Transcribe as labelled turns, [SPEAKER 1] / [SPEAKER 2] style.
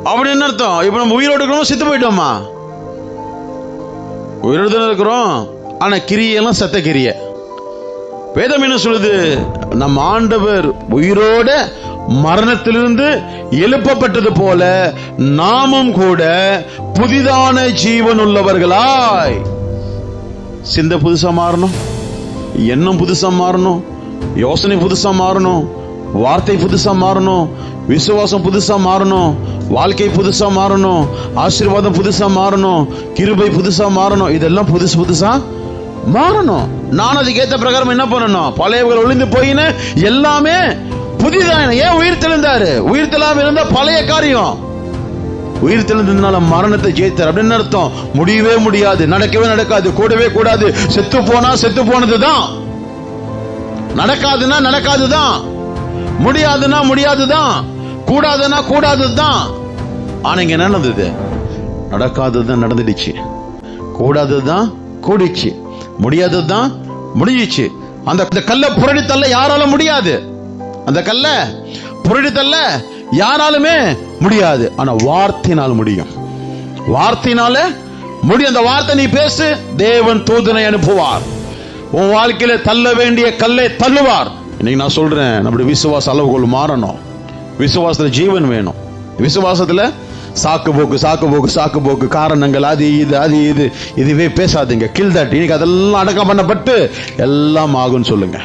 [SPEAKER 1] அப்படின்னு அர்த்தம். இப்ப நம்ம உயிரோடு இருக்கிறோம், செத்து போயிட்டோமா? உயிரோடு இருக்கிறோம், ஆனா கிரியெல்லாம் செத்த கிரிய. வேதம் என்ன சொல்லுது? நம் ஆண்டவர் உயிரோட மரணத்திலிருந்து எழுப்பப்பட்டது போல நாமும் கூட புதிதான ஜீவன் உள்ளவர்களாய். சிந்தை புதுசா மாறணும், எண்ணம் புதுசா மாறணும், யோசனை புதுசா மாறணும், வார்த்தை புதுசா மாறணும், விசுவாசம் புதுசா மாறணும், வாழ்க்கை புதுசா மாறணும், ஆசீர்வாதம் புதுசா மாறணும், கிருபை புதுசா மாறணும். இதெல்லாம் புதுசா மாறணும். நான் அதுக்கு ஏற்ற பிரகாரம் என்ன பண்ணணும்? பழையவர்கள் ஒளிந்து போயின்னு எல்லாமே புதிதான. ஏன் உயிர் தெளிந்தாரு? உயிர் தெளியாம இருந்த பழைய காரியம். உயிர் தெளிந்ததுனால மரணத்தை ஜெயித்தார். அப்படின்னு அர்த்தம். முடியவே முடியாது, நடக்கவே நடக்காது, கூடவே கூடாது, செத்து போனா செத்து போனதுதான், நடக்காதுன்னா நடக்காதுதான், முடியாதுன்னா முடியாதுதான், கூடாதுன்னா கூடாதுதான். ஆனா இங்க என்ன நடந்தது? நடக்காததுதான் நடந்துடுச்சு, கூடாததுதான் கூடிச்சு, முடியாததுதான் முடிஞ்சிச்சு. அந்த கல்லை புரடித்தல்ல யாரால முடியாது, அந்த கல்ல புரடித்தல்ல யாராலுமே முடியாது. ஆனா வார்த்தையினால் முடியும், வார்த்தையினால முடியும். அந்த வார்த்தை நீ பேசு, தேவன் தூதனை அனுப்புவார், உன் வாழ்க்கையில தள்ள வேண்டிய கல்லை தள்ளுவார். இன்னைக்கு நான் சொல்றேன், நம்முடைய விசுவாச அளவுகோல் மாறணும். விசுவாசத்துல ஜீவன் வேணும். விசுவாசத்துல சாக்கு போக்கு காரணங்கள் அது இது இதுவே பேசாதீங்க. Kill that. இன்னைக்கு அதெல்லாம் அடக்கம் பண்ணப்பட்டு எல்லாம் ஆகும்னு சொல்லுங்க.